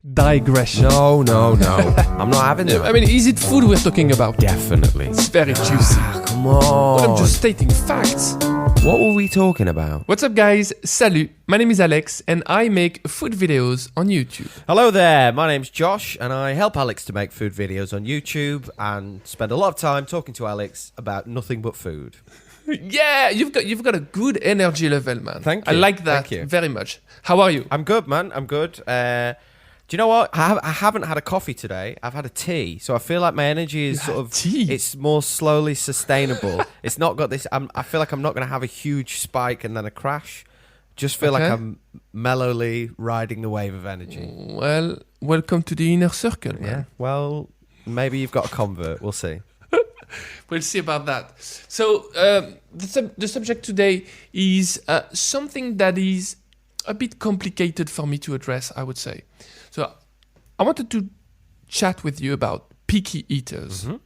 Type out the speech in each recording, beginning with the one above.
Digression. No. I'm not having it. I mean, is it food we're talking about? Definitely. It's very juicy. Come on. But I'm just stating facts. What were we talking about? What's up, guys? Salut. My name is Alex, and I make food videos on YouTube. Hello there. My name's Josh, and I help Alex to make food videos on YouTube and spend a lot of time talking to Alex about nothing but food. Yeah, you've got a good energy level, man. Thank you. I like that Thank you. very much. How are you? I'm good, man. I'm good. Do you know what? I haven't had a coffee today. I've had a tea, so I feel like my energy is sort of tea? It's more slowly sustainable. It's not got this. I feel like I'm not going to have a huge spike and then a crash. Just feel like I'm mellowly riding the wave of energy. Well, welcome to the inner circle, man. Yeah. Well, maybe you've got a convert. We'll see. We'll see about that. So the subject today is something that is a bit complicated for me to address, I would say. So I wanted to chat with you about picky eaters. Mm-hmm.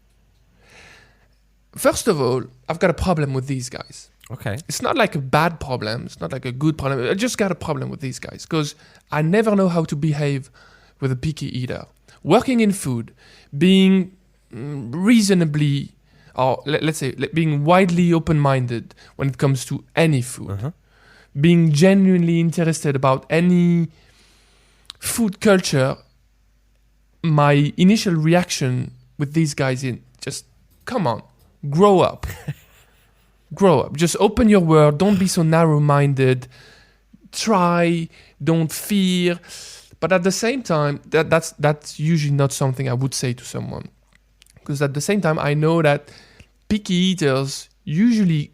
First of all, I've got a problem with these guys. Okay. It's not like a bad problem. It's not like a good problem. I just got a problem with these guys because I never know how to behave with a picky eater. Working in food, being reasonably, or let's say being widely open-minded when it comes to any food, being genuinely interested about any food culture, my initial reaction with these guys is just, come on, grow up. Grow up. Just open your world. Don't be so narrow-minded. Try. Don't fear. But at the same time, that's usually not something I would say to someone. Because at the same time, I know that picky eaters usually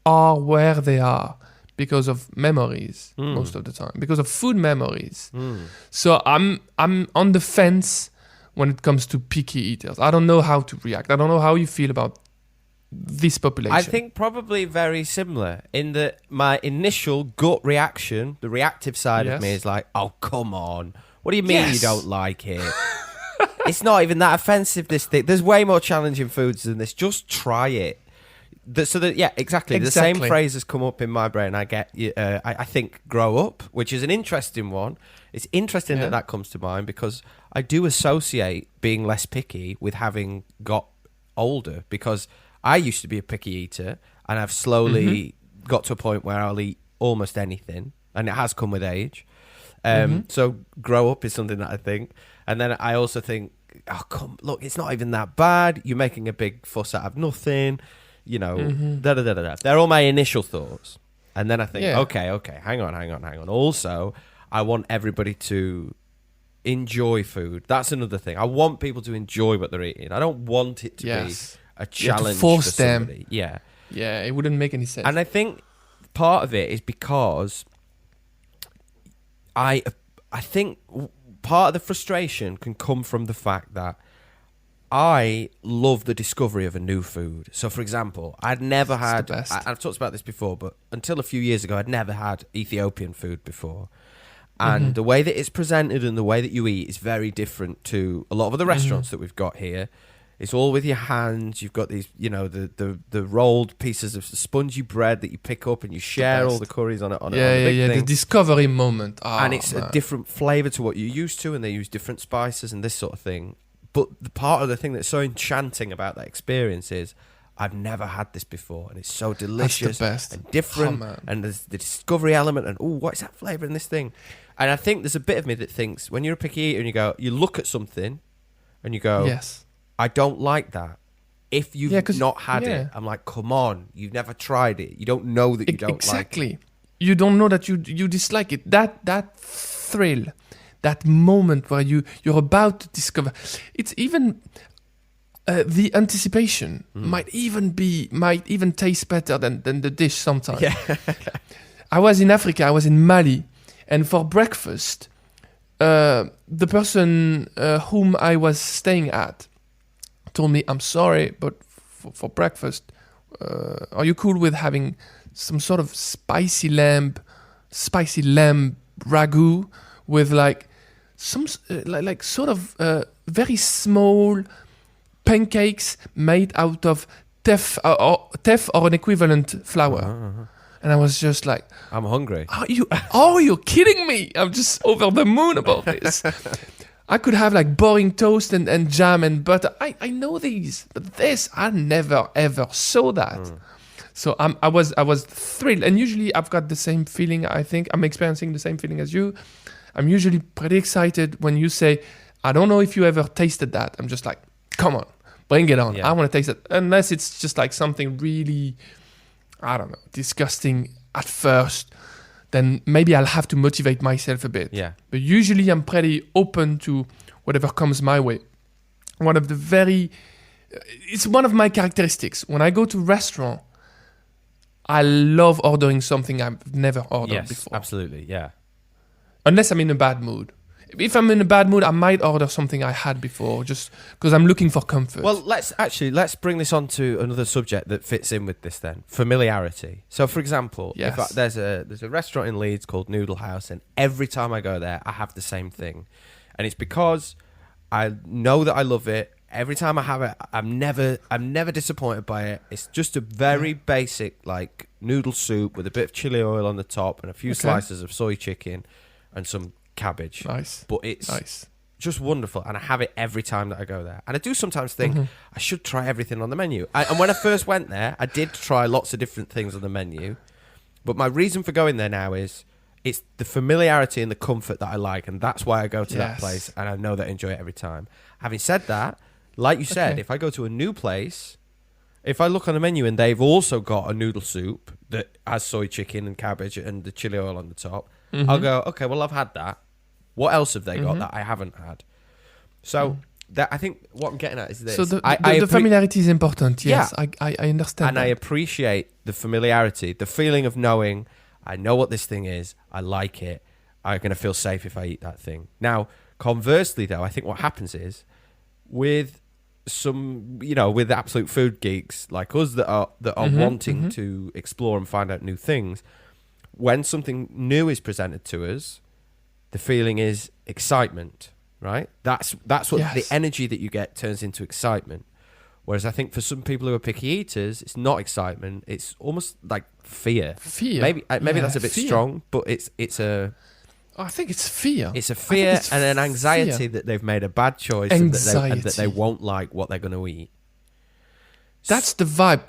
are where they are because of memories most of the time, because of food memories. So I'm on the fence when it comes to picky eaters. I don't know how to react. I don't know how you feel about this population. I think probably very similar in that my initial gut reaction, the reactive side of me is like, oh, come on. What do you mean you don't like it? It's not even that offensive, this thing. There's way more challenging foods than this. Just try it. Exactly. The same phrase has come up in my brain. I get, I think, grow up, which is an interesting one. It's interesting that comes to mind because I do associate being less picky with having got older, because I used to be a picky eater and I've slowly got to a point where I'll eat almost anything, and it has come with age. So grow up is something that I think. And then I also think, look, it's not even that bad. You're making a big fuss out of nothing. You know, da-da-da-da-da. They're all my initial thoughts. And then I think, okay, hang on. Also, I want everybody to enjoy food. That's another thing. I want people to enjoy what they're eating. I don't want it to be a challenge force for somebody. Yeah, it wouldn't make any sense. And I think part of it is because I think part of the frustration can come from the fact that I love the discovery of a new food. So, for example, I've talked about this before, but until a few years ago, I'd never had Ethiopian food before. And the way that it's presented and the way that you eat is very different to a lot of other restaurants that we've got here. It's all with your hands. You've got these, the rolled pieces of spongy bread that you pick up and you share all the curries on it. The discovery moment. And it's a different flavour to what you're used to, and they use different spices and this sort of thing. But the part of the thing that's so enchanting about that experience is I've never had this before, and it's so delicious and different, and there's the discovery element, and what is that flavour in this thing? And I think there's a bit of me that thinks when you're a picky eater and you look at something and you go, yes, I don't like that. If you've not had it, I'm like, come on, you've never tried it. You don't know that you don't like it. Exactly. You don't know that you dislike it. That thrill, that moment where you're about to discover. It's even the anticipation might even taste better than the dish sometimes. Yeah. I was in Africa. I was in Mali, and for breakfast, the person whom I was staying at told me, I'm sorry, but for breakfast, are you cool with having some sort of spicy lamb ragu with like some like sort of very small pancakes made out of teff or an equivalent flour. And I was just like, I'm hungry. You're kidding me? I'm just over the moon about this. I could have like boring toast and jam and butter. I know these, but this, I never ever saw that. So I was thrilled. And usually I've got the same feeling. I think I'm experiencing the same feeling as you. I'm usually pretty excited when you say, I don't know if you ever tasted that. I'm just like, come on, bring it on. Yeah. I want to taste it. Unless it's just like something really, I don't know, disgusting at first, then maybe I'll have to motivate myself a bit. Yeah. But usually I'm pretty open to whatever comes my way. It's one of my characteristics. When I go to a restaurant, I love ordering something I've never ordered before. Absolutely, yeah. Unless I'm in a bad mood. If I'm in a bad mood, I might order something I had before just because I'm looking for comfort. Well, let's bring this on to another subject that fits in with this then. Familiarity. So, for example, if there's a restaurant in Leeds called Noodle House, and every time I go there, I have the same thing. And it's because I know that I love it. Every time I have it, I'm never disappointed by it. It's just a very basic, like, noodle soup with a bit of chili oil on the top and a few slices of soy chicken and some cabbage. Nice. But it's just wonderful, and I have it every time that I go there. And I do sometimes think I should try everything on the menu. And when I first went there, I did try lots of different things on the menu. But my reason for going there now is it's the familiarity and the comfort that I like, and that's why I go to that place, and I know that I enjoy it every time. Having said that, like you said, if I go to a new place, if I look on the menu and they've also got a noodle soup that has soy chicken and cabbage and the chili oil on the top, I'll go, okay, well, I've had that. What else have they got that I haven't had? So that I think what I'm getting at is this. So the familiarity is important. Yes, yeah. I understand. And I appreciate the familiarity, the feeling of knowing I know what this thing is, I like it, I'm going to feel safe if I eat that thing. Now, conversely, though, I think what happens is with some, with absolute food geeks like us that are wanting to explore and find out new things, when something new is presented to us, the feeling is excitement, right? That's what the energy that you get turns into excitement. Whereas I think for some people who are picky eaters, it's not excitement; it's almost like fear. Maybe that's a bit strong, but it's a. I think it's fear. It's a fear and an anxiety that they've made a bad choice and that they won't like what they're going to eat. That's the vibe.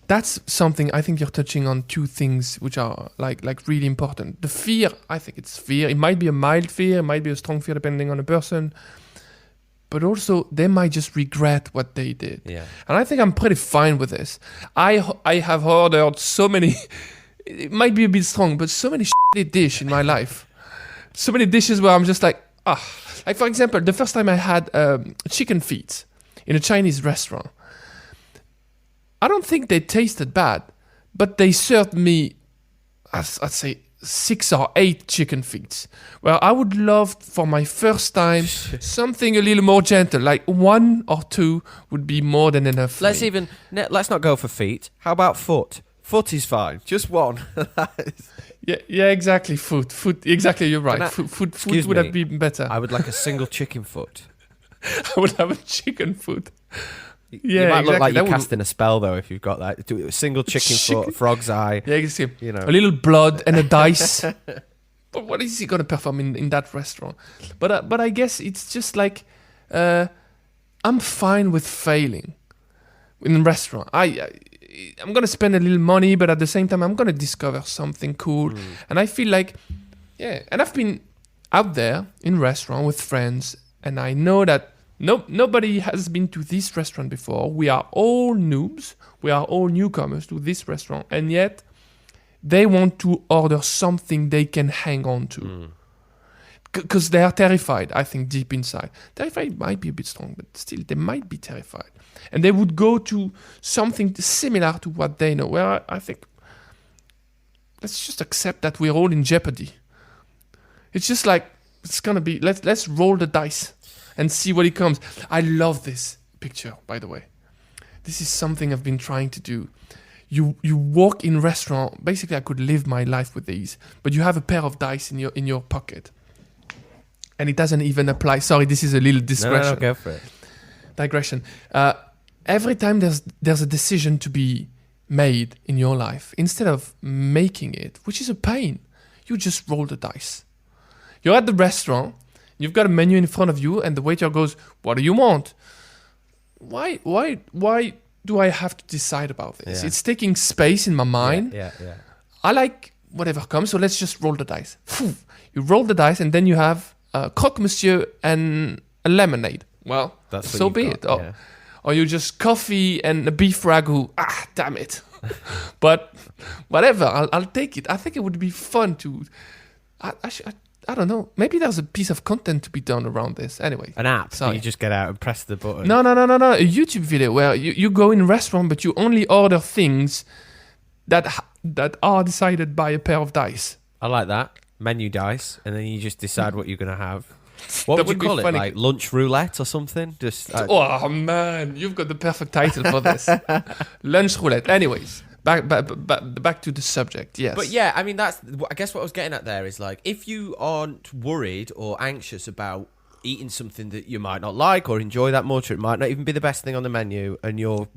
That's something I think you're touching on two things which are like really important. The fear, I think it's fear. It might be a mild fear, it might be a strong fear depending on the person. But also they might just regret what they did. Yeah. And I think I'm pretty fine with this. I have ordered so many, it might be a bit strong, but so many shitty dishes in my life. So many dishes where I'm just like, Like for example, the first time I had chicken feet in a Chinese restaurant. I don't think they tasted bad, but they served me, I'd say, 6 or 8 chicken feet. Well, I would love for my first time something a little more gentle, like 1 or 2 would be more than enough. Let's not go for feet. How about foot? Foot is fine. Just 1. Yeah, exactly. Foot. Exactly, you're right. Foot would have been better. I would like a single chicken foot. I would have a chicken foot. Yeah, you might look like you're casting a spell though if you've got that. Do a single chicken foot, frog's eye. Yeah, you see, a little blood and a dice. But what is he gonna perform in that restaurant? But I guess it's just like I'm fine with failing in a restaurant. I'm gonna spend a little money, but at the same time I'm gonna discover something cool. And I feel like and I've been out there in restaurant with friends, and I know that. Nobody has been to this restaurant before. We are all noobs. We are all newcomers to this restaurant. And yet, they want to order something they can hang on to. Because they are terrified, I think, deep inside. Terrified might be a bit strong, but still, they might be terrified. And they would go to something similar to what they know. Where I think, let's just accept that we're all in jeopardy. It's just like, it's going to be, let's roll the dice. And see what it comes. I love this picture, by the way. This is something I've been trying to do. You walk in restaurant. Basically, I could live my life with these. But you have a pair of dice in your pocket, and it doesn't even apply. Sorry, this is a little digression. No, go for it. Digression. Every time there's a decision to be made in your life, instead of making it, which is a pain, you just roll the dice. You're at the restaurant, you've got a menu in front of you, and the waiter goes, "What do you want?" Why do I have to decide about this? It's taking space in my mind. Yeah. I like whatever comes, so let's just roll the dice. You roll the dice, and then you have croque monsieur and a lemonade. Well, that's so be it. Or you just coffee and a beef ragu. Damn it. But whatever, I'll take it. I think it would be fun to... I don't know. Maybe there's a piece of content to be done around this. Anyway. An app. So you just get out and press the button. No. A YouTube video where you go in a restaurant, but you only order things that are decided by a pair of dice. I like that. Menu dice. And then you just decide what you're going to have. What would you call it? Funny. Like lunch roulette or something? Just. Oh man, you've got the perfect title for this. Lunch roulette. Anyways, back to the subject. Yes. But yeah, I mean I guess what I was getting at there is like if you aren't worried or anxious about eating something that you might not like or enjoy that much, or it might not even be the best thing on the menu, and you're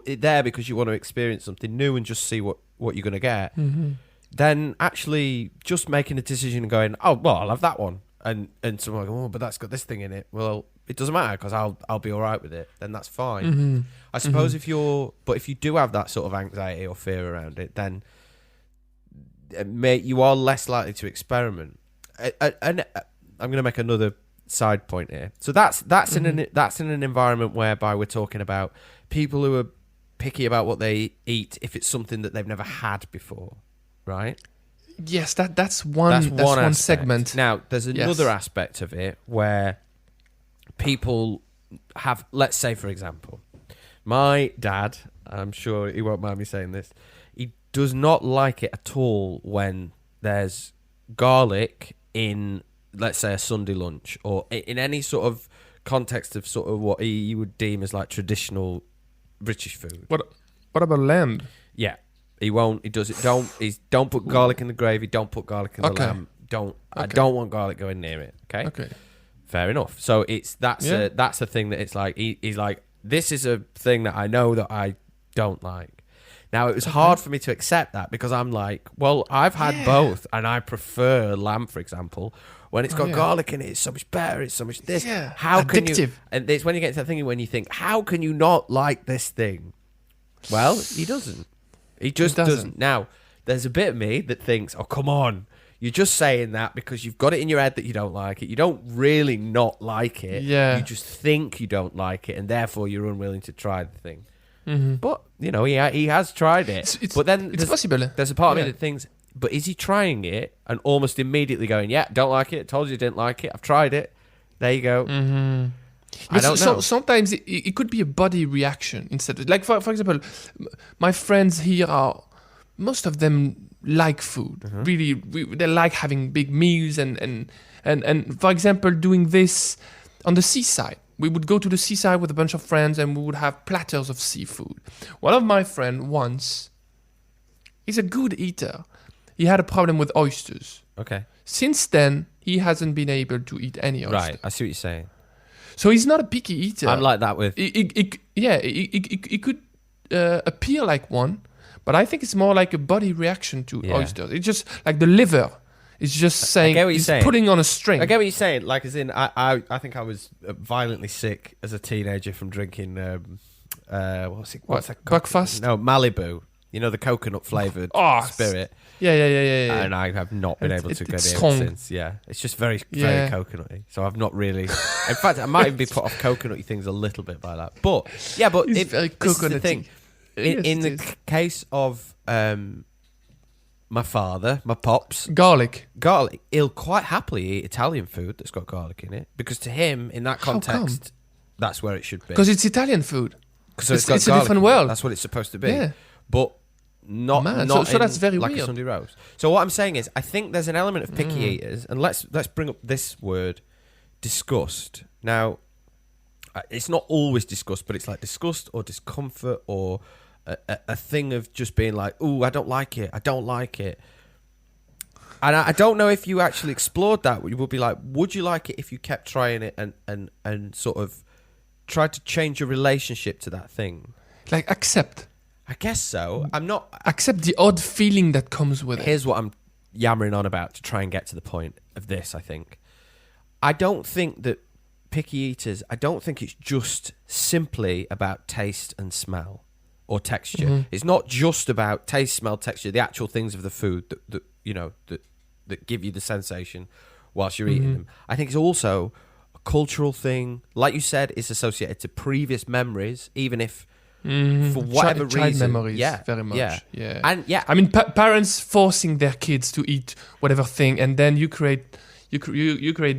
there because you want to experience something new and just see what you're going to get. Mm-hmm. Then actually just making a decision and going, oh well, I'll have that one. And someone will go, oh, but that's got this thing in it. Well, it doesn't matter because I'll be all right with it. Then that's fine. Mm-hmm. I suppose if you do have that sort of anxiety or fear around it, then you are less likely to experiment. And I'm going to make another side point here. So that's in an environment whereby we're talking about people who are picky about what they eat if it's something that they've never had before, right? Yes, that's one segment. Now, there's another aspect of it where people have, let's say, for example, my dad, I'm sure he won't mind me saying this, he does not like it at all when there's garlic in, let's say, a Sunday lunch or in any sort of context of sort of what he would deem as like traditional British food. What about lamb? Yeah. He won't. He does it. Don't put garlic in the gravy. Don't put garlic in the lamb. I don't want garlic going near it. Okay. Okay. Fair enough. So that's a thing that it's like he's like, this is a thing that I know that I don't like. Now it was hard for me to accept that because I'm like, well, I've had both and I prefer lamb, for example. When it's got garlic in it, it's so much better. It's so much this. Yeah. How addictive. Can you? And it's when you get to that thing when you think, how can you not like this thing? Well, he doesn't. He just doesn't. Now, there's a bit of me that thinks, oh, come on. You're just saying that because you've got it in your head that you don't like it. You don't really not like it. Yeah. You just think you don't like it, and therefore you're unwilling to try the thing. Mm-hmm. But, he has tried it. But then it's possible. There's a part of me that thinks, but is he trying it and almost immediately going, yeah, don't like it. Told you didn't like it. I've tried it. There you go. Mm-hmm. I don't know. Sometimes it could be a body reaction instead. Like for example, my friends here most of them like food. Mm-hmm. Really, they like having big meals and for example, doing this on the seaside. We would go to the seaside with a bunch of friends and we would have platters of seafood. One of my friends once, he's a good eater. He had a problem with oysters. Okay. Since then, he hasn't been able to eat any oysters. Right, I see what you're saying. So he's not a picky eater. I'm like that with... It could appear like one, but I think it's more like a body reaction to oysters. It's just like the liver is just saying, it's putting on a string. I get what you're saying. Like, as in, I think I was violently sick as a teenager from drinking... what's that? Buckfast? No, Malibu. You know, the coconut flavoured spirit. Yeah. And I have not been able to get it since. Yeah, it's just very coconutty. So I've not really. In fact, I might even be put off coconutty things a little bit by that. But it's very this is the thing. In the case of my father, my pops, garlic, he'll quite happily eat Italian food that's got garlic in it because to him, in that context, that's where it should be. Because it's Italian food. Because it's a different world. That's what it's supposed to be. Yeah. But not so that's very like weird. A Sunday roast. So what I'm saying is, I think there's an element of picky eaters, and let's bring up this word, disgust. Now, it's not always disgust, but it's like disgust or discomfort or a thing of just being like, "Ooh, I don't like it. I don't like it." And I don't know if you actually explored that. You would be like, would you like it if you kept trying it and sort of tried to change your relationship to that thing? Like accept. I guess so. I'm not... Accept the odd feeling that comes with it. Here's what I'm yammering on about to try and get to the point of this, I think. I don't think that picky eaters, I don't think it's just simply about taste and smell or texture. Mm-hmm. It's not just about taste, smell, texture, the actual things of the food that give you the sensation whilst you're eating them. I think it's also a cultural thing. Like you said, it's associated to previous memories, even if for whatever child reason. Memories, very much. Yeah. And I mean, parents forcing their kids to eat whatever thing, and then you create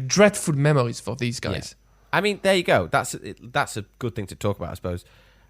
dreadful memories for these guys. Yeah. I mean, there you go. That's a good thing to talk about, I suppose.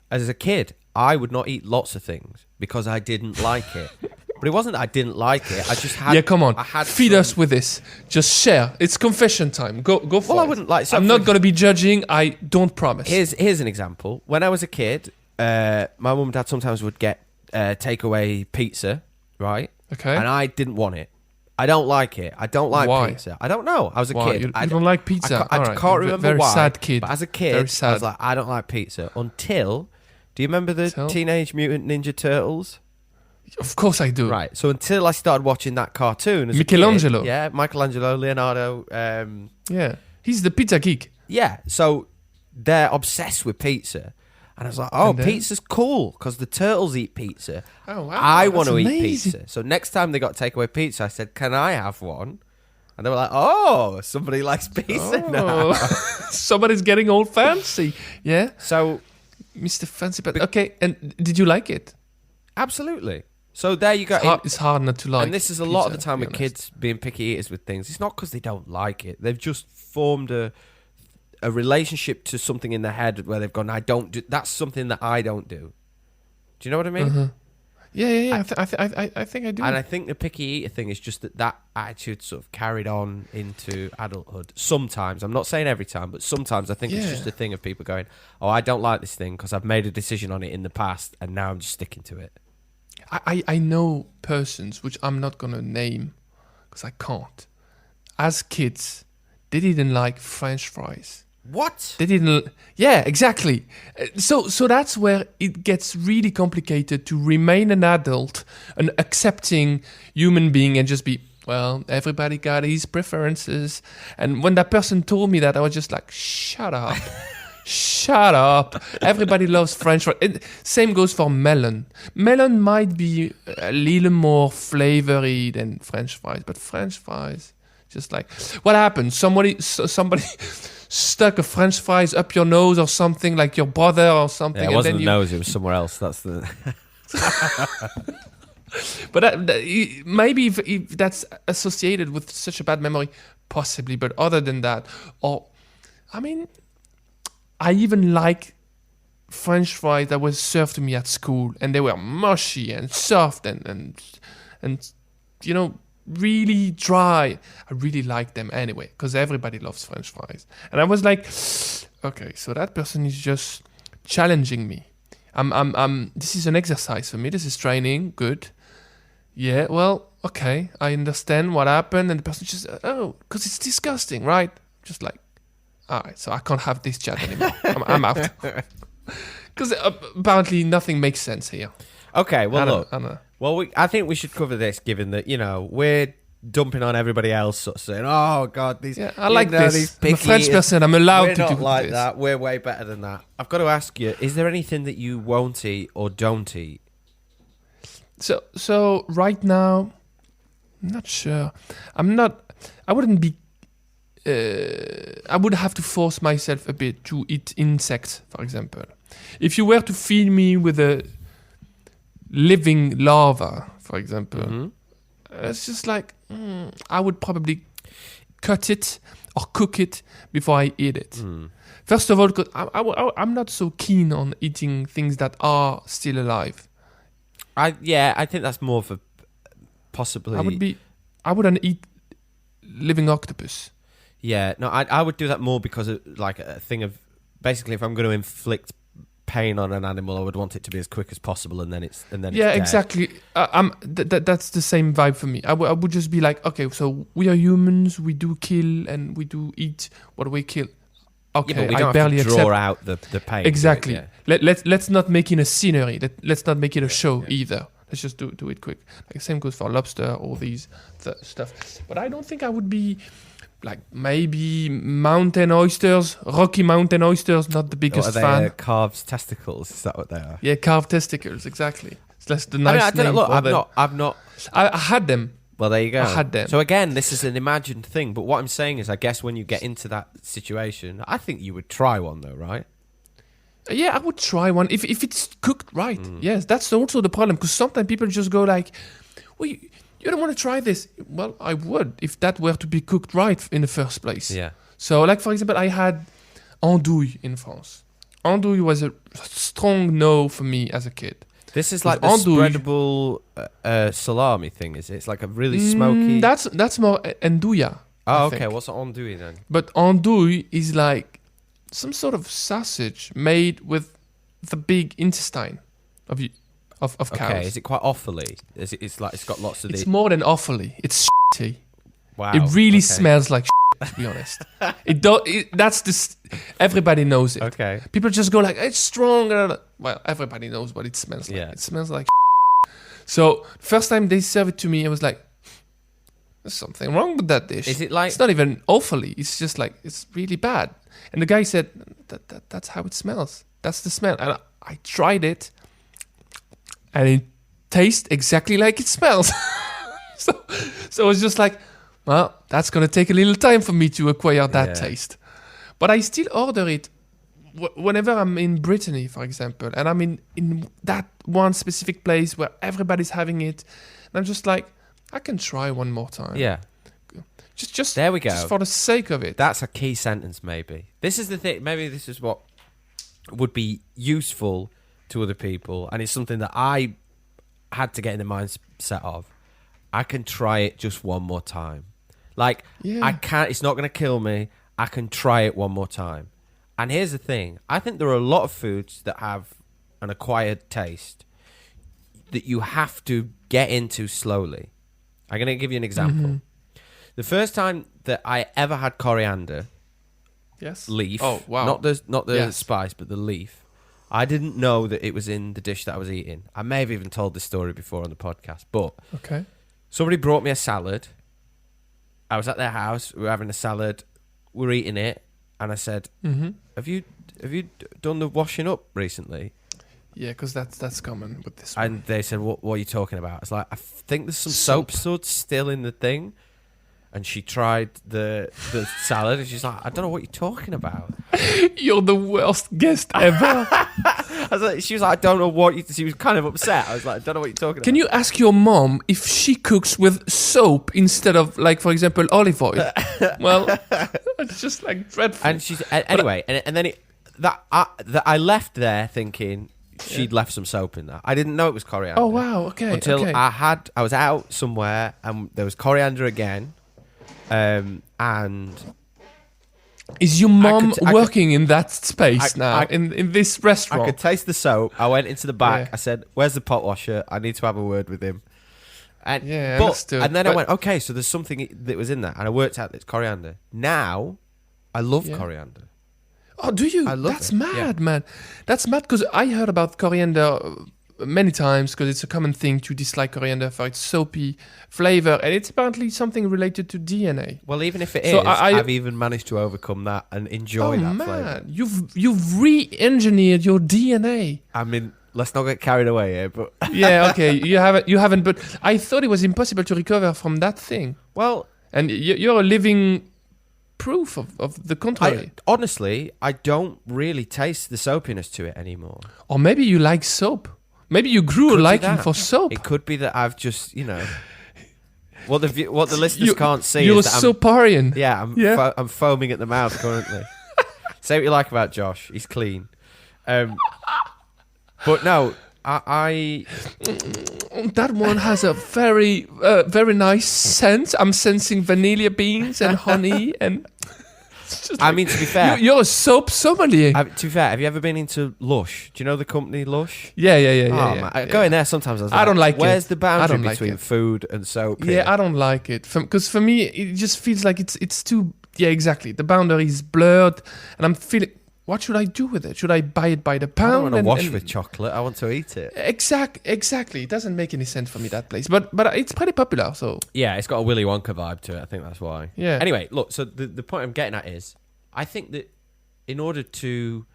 As a kid, I would not eat lots of things because I didn't like it. But it wasn't that I didn't like it. I just had... Yeah, come on. Feed us with this. Just share. It's confession time. Go for it. Well, I wouldn't like... So I'm not going to be judging. I don't promise. Here's an example. When I was a kid, my mum and dad sometimes would get takeaway pizza, right? Okay. And I didn't want it. I don't like it. I don't like Why? pizza. I don't know. I was a kid. You don't like pizza? I can't remember very why. Sad kid. But as a kid, I was like, I don't like pizza. Until... Do you remember the Teenage Mutant Ninja Turtles? Of course I do. Right. So until I started watching that cartoon as Michelangelo. A kid, yeah, Michelangelo, Leonardo. Yeah. He's the pizza geek. Yeah. So they're obsessed with pizza. And I was like, pizza's cool because the turtles eat pizza. Oh, wow. I want to eat pizza. So next time they got takeaway pizza, I said, can I have one? And they were like, oh, somebody likes pizza now. Somebody's getting all fancy. Yeah. So... Mr. Fancy, but okay. And did you like it? Absolutely. So there you go. It's hard not to like. And this is a lot of the time with kids being picky eaters with things. It's not because they don't like it. They've just formed a relationship to something in their head where they've gone, I don't do. That's something that I don't do. Do you know what I mean? Uh-huh. Yeah. I think I do. And I think the picky eater thing is just that attitude sort of carried on into adulthood. Sometimes, I'm not saying every time, but sometimes I think it's just a thing of people going, oh, I don't like this thing because I've made a decision on it in the past and now I'm just sticking to it. I know persons, which I'm not going to name because I can't. As kids, they didn't like French fries. What? They didn't... Yeah, exactly. So that's where it gets really complicated to remain an adult, an accepting human being and just be, well, everybody got his preferences. And when that person told me that, I was just like, shut up. Shut up. Everybody loves French fries. Same goes for melon. Melon might be a little more flavory than French fries, but French fries, just like... What happened? Somebody stuck a French fries up your nose or something, like your brother or something. Yeah, it wasn't the nose, it was somewhere else. That's the... But maybe if that's associated with such a bad memory, possibly. But other than that, I mean, I even like French fries that was served to me at school, and they were mushy and soft and you know, really dry. I really like them anyway because everybody loves French fries. And I was like, okay, so that person is just challenging me. This is an exercise for me. This is training. Good. Yeah. Well, okay. I understand what happened, and the person just because it's disgusting, right? Just like, all right. So I can't have this chat anymore. I'm out. Because apparently nothing makes sense here. Okay. Well, look. Well, I think we should cover this, given that, you know, we're dumping on everybody else, sort of saying, "Oh God, these." Yeah, I like this. I'm a French person. I'm allowed to do this. We're not like that. We're way better than that. I've got to ask you: is there anything that you won't eat or don't eat? So right now, I'm not sure. I wouldn't be. I would have to force myself a bit to eat insects, for example. If you were to feed me with a living larva, for example, it's just like I would probably cut it or cook it before I eat it. First of all, because I'm not so keen on eating things that are still alive. I think that's more for possibly. I wouldn't eat living octopus. Yeah, no, I would do that more because of, like, a thing of basically if I'm going to inflict pain on an animal, I would want it to be as quick as possible, and then it's dead. Exactly. That's the same vibe for me. I would just be like, okay, so we are humans, we do kill and we do eat what we kill. okay, Yeah, but we I don't barely have to draw accept. out the pain. Exactly. Yeah. Let's not make it a scenery. Let's not make it a show either. Let's just do it quick. Like same goes for lobster, all these stuff. But I don't think I would be like maybe mountain oysters, Rocky Mountain oysters. Not the biggest What are fan. they, calves testicles? Is that what they are? Yeah, carved testicles. Exactly. That's the nice I don't know. name Look, for them. I've not. I had them. Well, there you go. I had them. So again, this is an imagined thing. But what I'm saying is, I guess when you get into that situation, I think you would try one though, right? Yeah, I would try one if it's cooked right. Yes, that's also the problem because sometimes people just go like, "Well, you don't want to try this." Well, I would if that were to be cooked right in the first place. Yeah. So, like for example, I had andouille in France. Andouille was a strong no for me as a kid. This is like the andouille- spreadable salami thing, is it? It's like a really smoky. That's more andouille. Oh, I okay. think. What's andouille then? But andouille is like some sort of sausage made with the big intestine of cows. Okay, is it quite awfully? It's like it's got lots of It's the. more than awfully. It's shitty. Wow. It really okay. smells like shit, to be honest. That's this. Everybody knows it. Okay. People just go like, it's strong. Well, everybody knows what it smells like. Yeah. It smells like shit. So first time they served it to me, I was like, there's something wrong with that dish. Is it like? It's not even awfully. It's just like, it's really bad. And the guy said, that's how it smells. That's the smell. And I tried it. And it tastes exactly like it smells. So it's just like, well, that's going to take a little time for me to acquire that taste. But I still order it whenever I'm in Brittany, for example, and I'm in that one specific place where everybody's having it. And I'm just like, I can try one more time. Yeah. Just There we go. Just for the sake of it. That's a key sentence, maybe. This is the thing. Maybe this is what would be useful to other people, and it's something that I had to get in the mindset of. I can try it just one more time. Like, Yeah. I can't. It's not going to kill me. I can try it one more time. And here's the thing. I think there are a lot of foods that have an acquired taste that you have to get into slowly. I'm going to give you an example. Mm-hmm. The first time that I ever had coriander Yes. leaf, Oh, wow. not the Yes. spice, but the leaf, I didn't know that it was in the dish that I was eating. I may have even told this story before on the podcast, but Okay. somebody brought me a salad. I was at their house. We were having a salad. We were eating it, and I said, Mm-hmm. "Have you done the washing up recently?" Yeah, because that's common with this one. And they said, "What are you talking about?" I was like, "I think there's some Soap. soap suds still in the thing." And she tried the salad, and she's like, "I don't know what you're talking about." You're the worst guest ever. She was like, "I don't know what you." She was kind of upset. I was like, "I don't know what you're talking Can about." you ask your mom if she cooks with soap instead of, like, for example, olive oil? Well, it's just like dreadful. And she's anyway, and then I left there thinking she'd left some soap in that. I didn't know it was coriander. Oh wow! Okay. Until okay. I was out somewhere and there was coriander again, and Is your mom I could- working in that space now? I- in this I restaurant? could taste the soap. I went into the back. Yeah. I said, "Where's the pot washer? I need to have a word with him." And Yeah, but, understood. and then I But- went, "Okay, so there's something that was in that," and I worked out that it's coriander. Now, I love Yeah. coriander. Oh, do you? I love That's it, mad, man. That's mad because I heard about coriander many times because it's a common thing to dislike coriander for its soapy flavor, and it's apparently something related to DNA. Well, even if it is, So I've even managed to overcome that and enjoy Oh that man, flavor. you've re-engineered your DNA. I mean, let's not get carried away here, but Yeah, okay, you haven't, but I thought it was impossible to recover from that thing, well, and you're a living proof of the contrary. honestly, I don't really taste the soapiness to it anymore. Or maybe you like soap. Maybe you grew Could a be liking that. for soap. It could be that I've just, what the listeners can't see You're is that soaparian. I'm foaming at the mouth currently. Say what you like about Josh, he's clean. But no, I That one has a very, very nice scent. I'm sensing vanilla beans and honey, and it's just I mean, to be fair, you're a soap sommelier. to be fair, have you ever been into Lush? Do you know the company Lush? Yeah. Oh, man. I go in there sometimes. I don't like it. Where's the I boundary don't like between it. food and soap? Yeah, I don't like it because for me it just feels like it's too Yeah, exactly. The boundary is blurred, and I'm feeling. What should I do with it? Should I buy it by the pound? I don't want to wash with chocolate. I want to eat it. Exactly. It doesn't make any sense for me, that place. But it's pretty popular, so... Yeah, it's got a Willy Wonka vibe to it. I think that's why. Yeah. Anyway, look, so the point I'm getting at is, I think that in order to...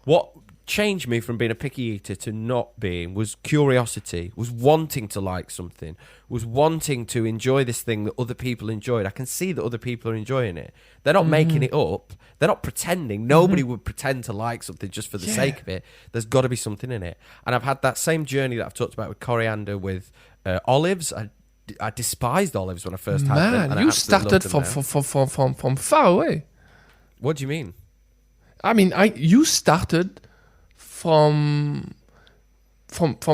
What changed me from being a picky eater to not being was curiosity, was wanting to like something, was wanting to enjoy this thing that other people enjoyed. I can see that other people are enjoying it. They're not making it up. They're not pretending. Nobody would pretend to like something just for the sake of it. There's got to be something in it. And I've had that same journey that I've talked about with coriander, with olives. I despised olives when I first had them. Man, you started from far away. What do you mean? I mean, you started from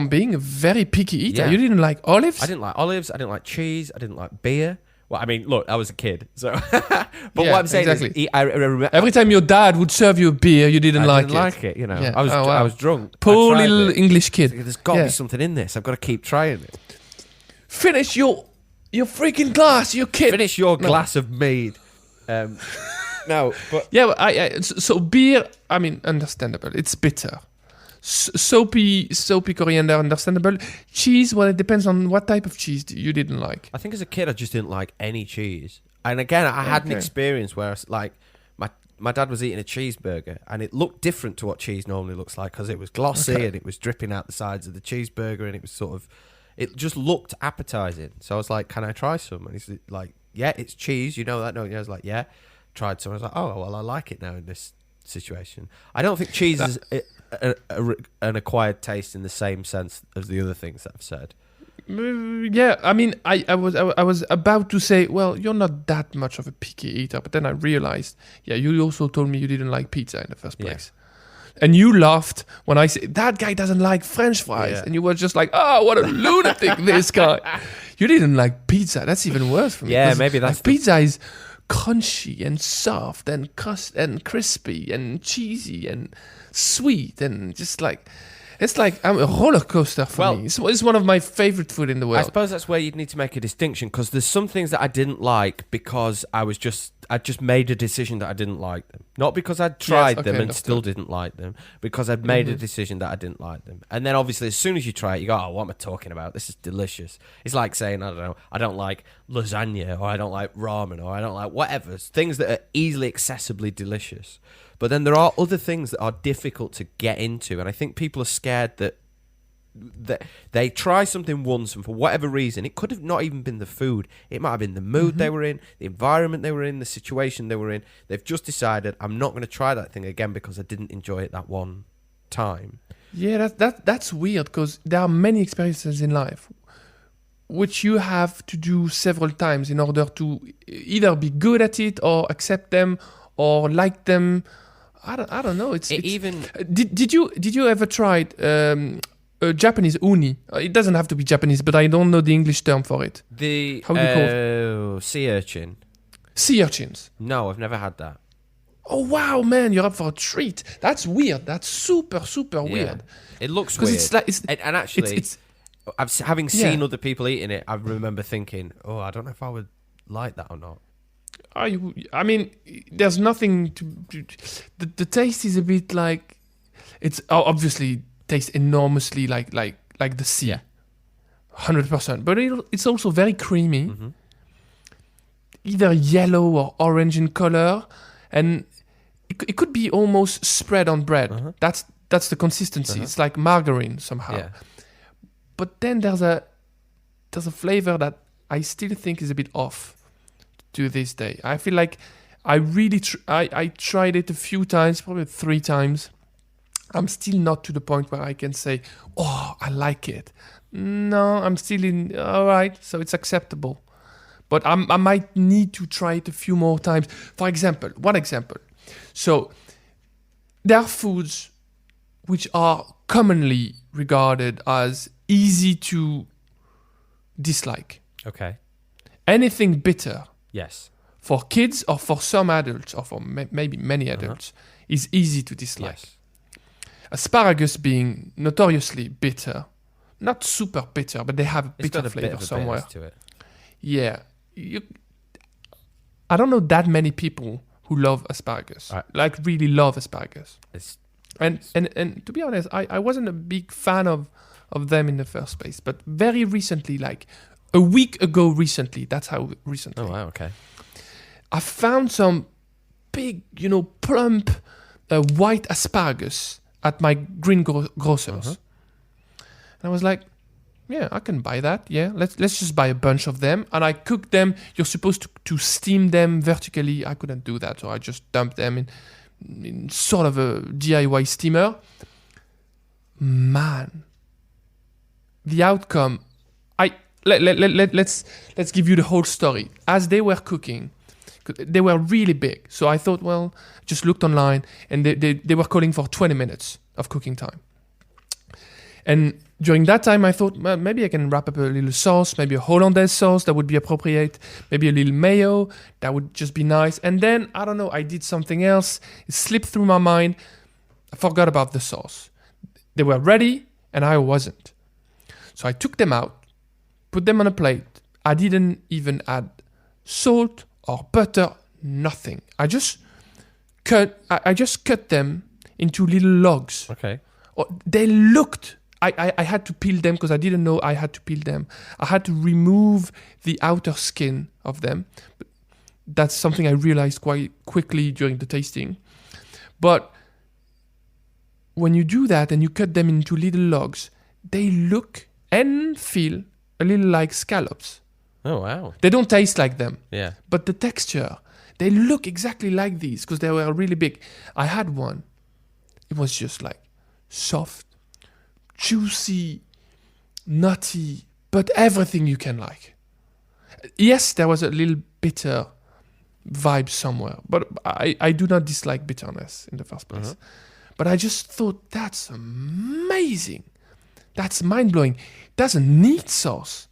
being a very picky eater. Yeah. You didn't like olives? I didn't like olives. I didn't like cheese. I didn't like beer. Well, I mean, look, I was a kid, so. But what I'm saying is, I remember every time your dad would serve you a beer, you didn't like it. I didn't like it, you know. Yeah. I was drunk. Poor little English kid. There's got to be something in this. I've got to keep trying it. Finish your freaking glass, you kid. Finish your glass of mead. No, but yeah, so beer. I mean, understandable. It's bitter. Soapy coriander, understandable. Cheese, well, it depends on what type of cheese you didn't like. I think as a kid, I just didn't like any cheese. And again, I had an experience where, my dad was eating a cheeseburger, and it looked different to what cheese normally looks like because it was glossy and it was dripping out the sides of the cheeseburger, and it was it just looked appetizing. So I was like, "Can I try some?" And he's like, "Yeah, it's cheese. You know that, don't you?" I was like, "Yeah." Tried some. I was like, "Oh, well, I like it now in this situation." I don't think cheese is an acquired taste in the same sense as the other things that I've said. Yeah, I mean, I was about to say, well, you're not that much of a picky eater, but then I realized, you also told me you didn't like pizza in the first place. And you laughed when I said, that guy doesn't like French fries. And you were just like, oh, what a lunatic, this guy. You didn't like pizza. That's even worse for me. Yeah, maybe that's... Pizza is crunchy and soft and crispy and cheesy and sweet and just like... It's like a roller coaster for me. It's one of my favorite food in the world. I suppose that's where you'd need to make a distinction, because there's some things that I didn't like because I just made a decision that I didn't like them. Not because I'd tried them and still didn't like them, because I'd made a decision that I didn't like them. And then obviously as soon as you try it, you go, oh, what am I talking about? This is delicious. It's like saying, I don't know, I don't like lasagna, or I don't like ramen, or I don't like whatever. Things that are easily accessibly delicious. But then there are other things that are difficult to get into, and I think people are scared that they try something once, and for whatever reason, it could have not even been the food. It might have been the mood they were in, the environment they were in, the situation they were in. They've just decided, I'm not going to try that thing again because I didn't enjoy it that one time. Yeah, that's weird, because there are many experiences in life which you have to do several times in order to either be good at it or accept them or like them. I don't know. Did you ever try Japanese uni? It doesn't have to be Japanese, but I don't know the English term for it. How do you call it? Sea urchin. Sea urchins. No, I've never had that. Oh wow, man, you're up for a treat. That's weird. That's super weird. It looks weird. And actually, having seen other people eating it, I remember thinking, oh, I don't know if I would like that or not. I mean, there's nothing to the taste is a bit like, it's obviously tastes enormously like the sea, 100%. But it's also very creamy, either yellow or orange in color, and it could be almost spread on bread. That's the consistency. It's like margarine somehow. Yeah. But then there's a flavor that I still think is a bit off to this day. I feel like I really I tried it a few times, probably 3 times. I'm still not to the point where I can say, oh, I like it. No, I'm still in, all right, so it's acceptable. But I might need to try it a few more times. For example, one example. So there are foods which are commonly regarded as easy to dislike. Okay. Anything bitter. Yes. For kids or for some adults, or for maybe many adults, is easy to dislike. Yes. Asparagus being notoriously bitter, not super bitter, but they have a bitter flavor somewhere. To it. Yeah, I don't know that many people who love asparagus, like really love asparagus. And to be honest, I wasn't a big fan of them in the first place. But very recently, like a week ago recently, that's how recently. Oh, wow, okay. I found some big, plump white asparagus at my green grocers. And I was like, yeah, I can buy that. Yeah, let's just buy a bunch of them. And I cooked them. You're supposed to steam them vertically. I couldn't do that, so I just dumped them in sort of a DIY steamer. Man, the outcome. Let's give you the whole story. As they were cooking, they were really big. So I thought, well, just looked online, and they were calling for 20 minutes of cooking time. And during that time, I thought, well, maybe I can wrap up a little sauce, maybe a hollandaise sauce that would be appropriate, maybe a little mayo, that would just be nice. And then, I don't know, I did something else. It slipped through my mind. I forgot about the sauce. They were ready, and I wasn't. So I took them out, put them on a plate. I didn't even add salt or butter, nothing. I just cut them into little logs. Okay. They looked... I had to peel them because I didn't know I had to peel them. I had to remove the outer skin of them. But that's something I realized quite quickly during the tasting. But when you do that and you cut them into little logs, they look and feel a little like scallops. Oh, wow. They don't taste like them. Yeah. But the texture, they look exactly like these because they were really big. I had one. It was just like soft, juicy, nutty, but everything you can like. Yes, there was a little bitter vibe somewhere, but I do not dislike bitterness in the first place. But I just thought, that's amazing. That's mind-blowing. Doesn't need sauce.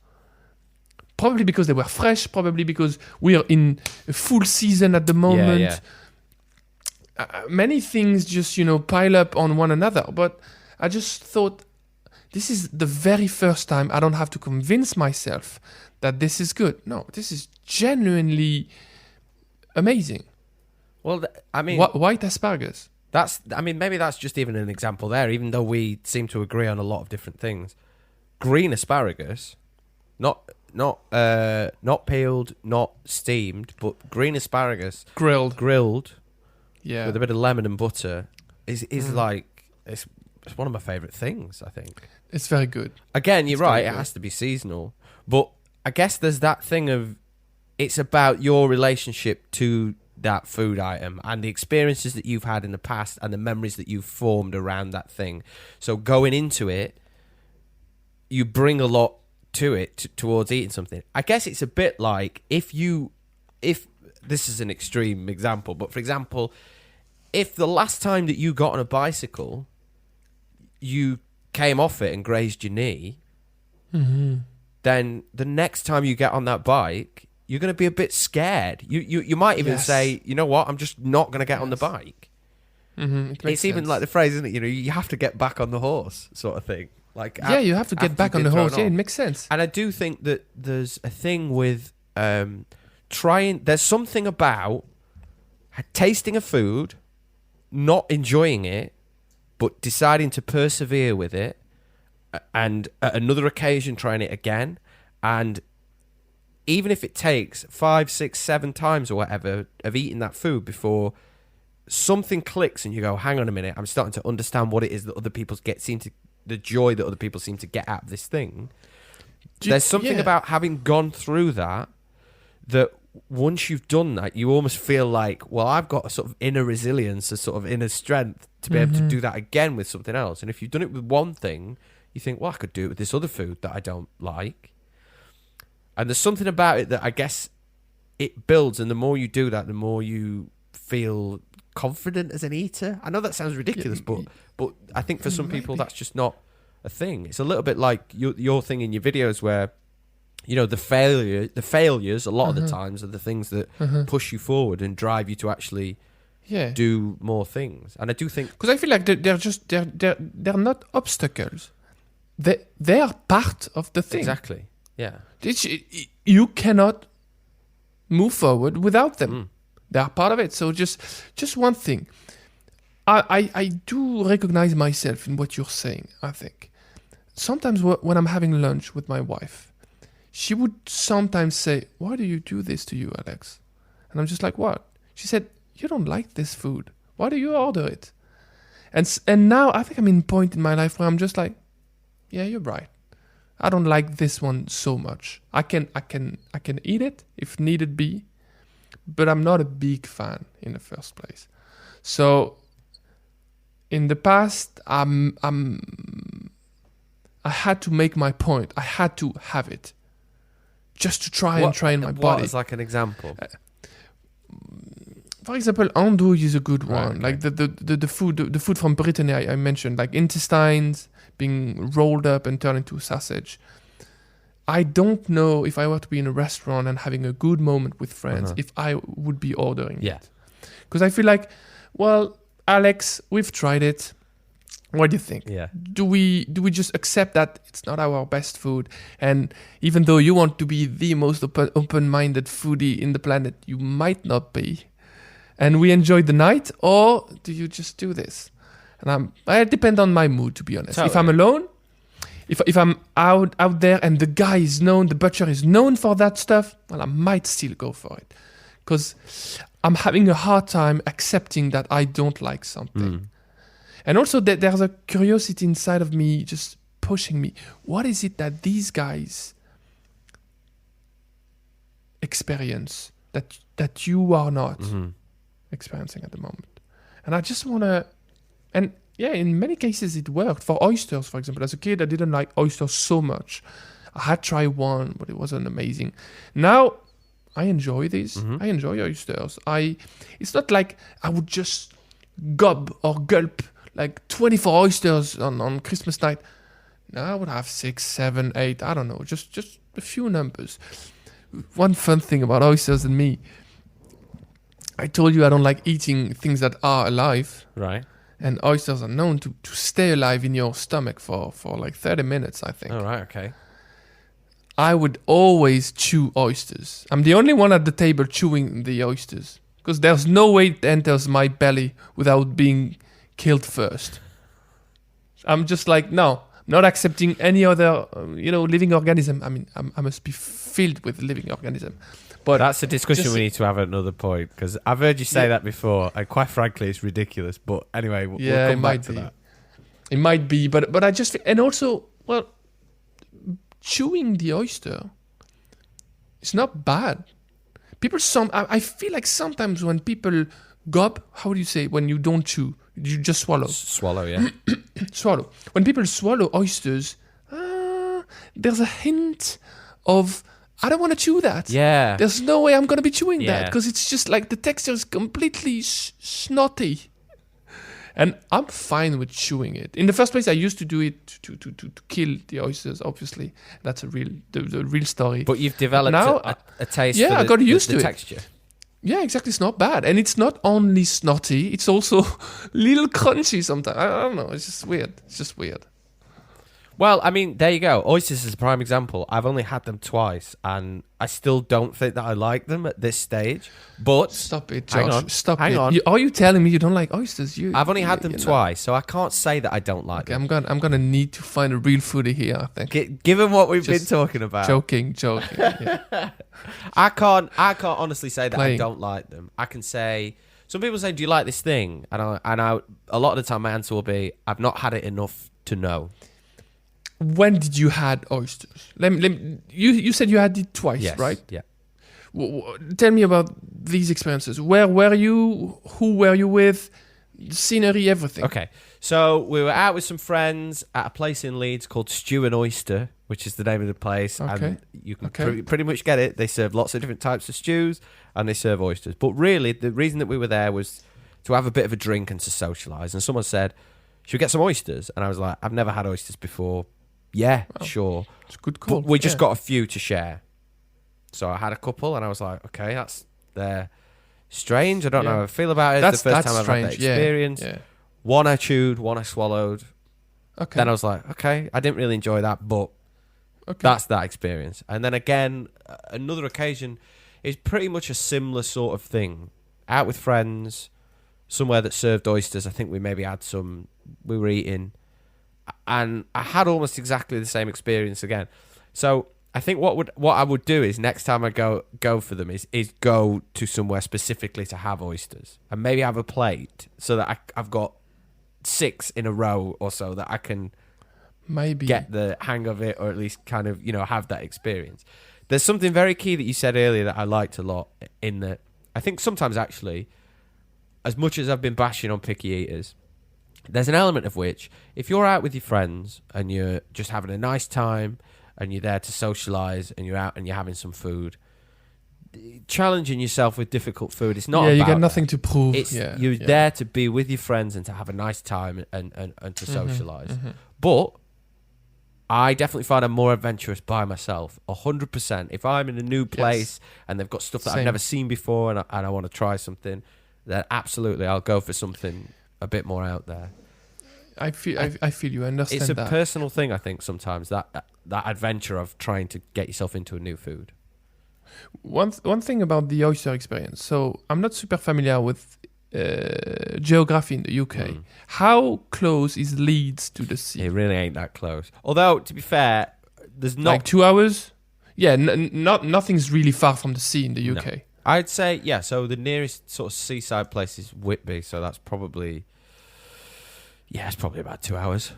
Probably because they were fresh, probably because we are in a full season at the moment. Yeah. Many things just, pile up on one another, but I just thought, this is the very first time I don't have to convince myself that this is good. No, this is genuinely amazing. Well, white asparagus. Maybe that's just even an example there, even though we seem to agree on a lot of different things. Green asparagus, not peeled, not steamed, but green asparagus. Grilled. Yeah. With a bit of lemon and butter is like, it's one of my favourite things, I think. It's very good. Again, you're right, it has to be seasonal. But I guess there's that thing of, it's about your relationship to that food item and the experiences that you've had in the past and the memories that you've formed around that thing. So going into it, you bring a lot to it towards eating something. I guess it's a bit like if this is an extreme example, but for example, if the last time that you got on a bicycle, you came off it and grazed your knee, then the next time you get on that bike, you're going to be a bit scared. You might even say, you know what, I'm just not going to get on the bike. It's even like the phrase, isn't it? You have to get back on the horse, sort of thing. Like you have to get back on the horse. Yeah, it makes sense. And I do think that there's a thing with there's something about tasting a food, not enjoying it, but deciding to persevere with it, and at another occasion trying it again, and even if it takes 5, 6, 7 times or whatever of eating that food before something clicks and you go, hang on a minute, I'm starting to understand what it is that other people the joy that other people seem to get out of this thing. There's something about having gone through that once you've done that, you almost feel like, well, I've got a sort of inner resilience, a sort of inner strength to be able to do that again with something else. And if you've done it with one thing, you think, well, I could do it with this other food that I don't like. And there's something about it that I guess it builds, and the more you do that, the more you feel confident as an eater. I know that sounds ridiculous, but I think for some people that's just not a thing. It's a little bit like your thing in your videos where, the failures a lot of the times are the things that push you forward and drive you to actually do more things. And I do think, because I feel like they're not obstacles. They are part of the thing. Exactly. Yeah. You cannot move forward without them. They are part of it. So just one thing. I do recognize myself in what you're saying, I think. Sometimes when I'm having lunch with my wife, she would sometimes say, "Why do you do this to you, Alex?" And I'm just like, "What?" She said, "You don't like this food. Why do you order it?" And now I think I'm in a point in my life where I'm just like, "Yeah, you're right. I don't like this one so much. I can eat it if needed be, but I'm not a big fan in the first place." So in the past, I had to make my point. I had to have it, just to try and train my body. What is like an example? For example, andouille is a good one. Right, okay. Like the food from Brittany I mentioned, like intestines being rolled up and turned into sausage. I don't know if I were to be in a restaurant and having a good moment with friends, if I would be ordering it. Because I feel like, well, Alex, we've tried it. What do you think? Yeah. Do we just accept that it's not our best food? And even though you want to be the most open-minded foodie in the planet, you might not be. And we enjoy the night, or do you just do this? And I depend on my mood, to be honest. Totally. If I'm alone, if I'm out there and the guy is known, the butcher is known for that stuff, well, I might still go for it. Because I'm having a hard time accepting that I don't like something. And also there's a curiosity inside of me just pushing me. What is it that these guys experience that you are not experiencing at the moment? And I just want to... And yeah, in many cases it worked. For oysters, for example. As a kid, I didn't like oysters so much. I had tried one, but it wasn't amazing. Now, I enjoy this. I enjoy oysters. It's not like I would just gob or gulp like 24 oysters on Christmas night. No, I would have 6, 7, 8. I don't know. Just a few numbers. One fun thing about oysters and me. I told you I don't like eating things that are alive. Right. And oysters are known to stay alive in your stomach for like 30 minutes, I think. Oh, right, okay. I would always chew oysters. I'm the only one at the table chewing the oysters. Because there's no way it enters my belly without being killed first. I'm just like, no, not accepting any other, living organism. I mean, I must be filled with living organism. But that's a discussion we need to have at another point, because I've heard you say that before, and quite frankly, it's ridiculous. But anyway, we'll come back to that. It might be, but I just... And also, well, chewing the oyster, it's not bad. I feel like sometimes when people gob, how do you say when you don't chew? You just swallow. Swallow, yeah. Swallow. When people swallow oysters, there's a hint of... I don't want to chew that. Yeah. There's no way I'm going to be chewing that, because it's just like the texture is completely snotty. And I'm fine with chewing it. In the first place, I used to do it to kill the oysters, obviously. That's the real story. But you've developed now, a taste for I got used to the it. texture. Yeah, exactly. It's not bad. And it's not only snotty, it's also a little crunchy sometimes. I don't know. It's just weird. Well, I mean, there you go. Oysters is a prime example. I've only had them twice, and I still don't think that I like them at this stage. But stop it, Josh. Hang on. Are you telling me you don't like oysters? I've only had them twice, so I can't say that I don't like them. I'm gonna need to find a real foodie here, I think. Given what we've been talking about. Joking. Yeah. I can't honestly say that I don't like them. I can say... Some people say, do you like this thing? And I a lot of the time my answer will be, I've not had it enough to know. When did you had oysters? You said you had it twice, yes, right? Yeah. Tell me about these experiences. Where were you? Who were you with? Scenery, everything. Okay. So we were out with some friends at a place in Leeds called Stew and Oyster, which is the name of the place. Okay. And you can pretty much get it. They serve lots of different types of stews and they serve oysters. But really, the reason that we were there was to have a bit of a drink and to socialise. And someone said, should we get some oysters? And I was like, I've never had oysters before. Yeah, sure. It's a good call. But we just got a few to share. So I had a couple and I was like, okay, they're strange. I don't know how I feel about it. It's the first time I've had that experience. Yeah. One I chewed, one I swallowed. Okay. Then I was like, okay, I didn't really enjoy that, but that's that experience. And then again, another occasion, It's pretty much a similar sort of thing. Out with friends, somewhere that served oysters. I think we maybe had some. We were eating, and I had almost exactly the same experience again. So I think what I would do is next time I go for them is go to somewhere specifically to have oysters and maybe have a plate so that I've got 6 in a row or so that I can maybe get the hang of it, or at least kind of have that experience. There's something very key that you said earlier that I liked a lot. In that, I think sometimes actually, as much as I've been bashing on picky eaters, there's an element of which, if you're out with your friends and you're just having a nice time and you're there to socialise and you're out and you're having some food, challenging yourself with difficult food, it's not. Yeah, about you got nothing to prove. You're there to be with your friends and to have a nice time and to socialise. Mm-hmm. But I definitely find I'm more adventurous by myself, 100%. If I'm in a new place and they've got stuff that I've never seen before and I want to try something, then absolutely I'll go for something a bit more out there. I feel you understand. It's a that. personal thing, I think, sometimes, that adventure of trying to get yourself into a new food. One thing about the oyster experience. So I'm not super familiar with geography in the UK. How close is Leeds to the sea? It really ain't that close. Although, to be fair, there's not... Like 2 hours? Yeah, nothing's really far from the sea in the UK. No. I'd say, yeah, so the nearest sort of seaside place is Whitby, so that's probably... Yeah, it's probably about 2 hours.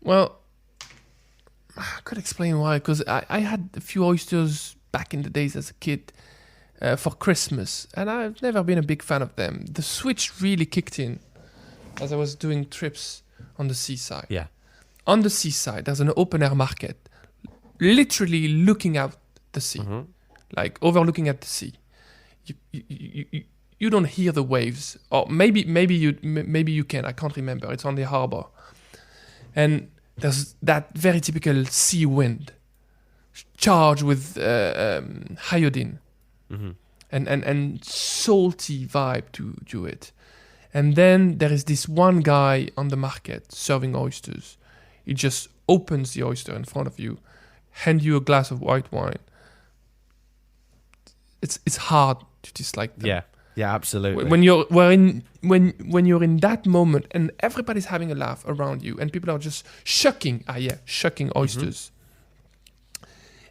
Well, I could explain why, because I had a few oysters back in the days as a kid for Christmas, and I've never been a big fan of them. The switch really kicked in as I was doing trips on the seaside. Yeah. On the seaside, there's an open-air market, literally looking out the sea, like overlooking at the sea. You don't hear the waves, or maybe you can. I can't remember. It's on the harbour, and there's that very typical sea wind, charged with iodine, and salty vibe to it. And then there is this one guy on the market serving oysters. He just opens the oyster in front of you, hand you a glass of white wine. It's hard to dislike them. Yeah, absolutely. When you're in that moment and everybody's having a laugh around you and people are just shucking oysters,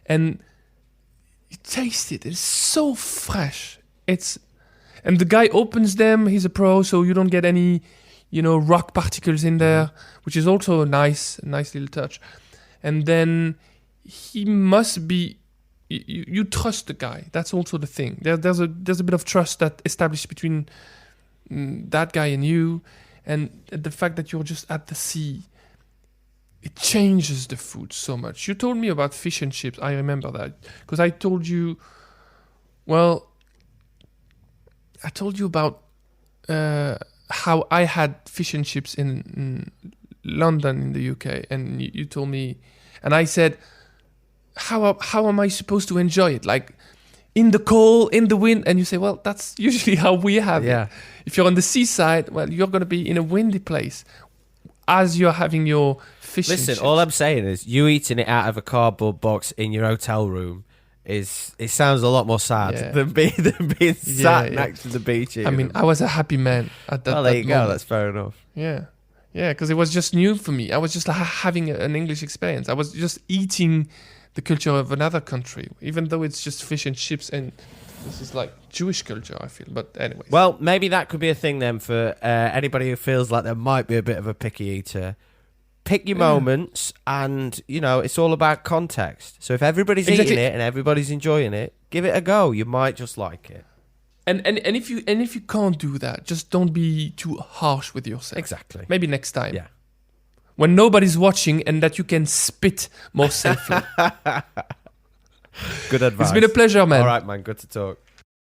and you taste it. It's so fresh. And the guy opens them. He's a pro, so you don't get any, rock particles in there, which is also a nice little touch. And then he must be. You trust the guy. That's also the thing. There's a bit of trust that established between that guy and you, and the fact that you're just at the sea. It changes the food so much. You told me about fish and chips. I remember that because I told you. Well, I told you about how I had fish and chips in London in the UK, and you told me, and I said, how am I supposed to enjoy it? Like in the cold, in the wind, and you say, well, that's usually how we have it. If you're on the seaside, well, you're going to be in a windy place as you're having your fish and chips. Listen, all I'm saying is you eating it out of a cardboard box in your hotel room it sounds a lot more sad than being sat next to the beach. I mean, I was a happy man at that. Well, there you go. That's fair enough. Yeah, because it was just new for me. I was just having an English experience. I was just eating the culture of another country, even though it's just fish and chips, and this is like Jewish culture, I feel. But anyway. Well, maybe that could be a thing then for anybody who feels like there might be a bit of a picky eater. Pick your moments, and it's all about context. So if everybody's eating it and everybody's enjoying it, give it a go. You might just like it. And if you can't do that, just don't be too harsh with yourself. Exactly. Maybe next time. Yeah. When nobody's watching and that you can spit more safely. Good advice. It's been a pleasure, man. All right, man. Good to talk.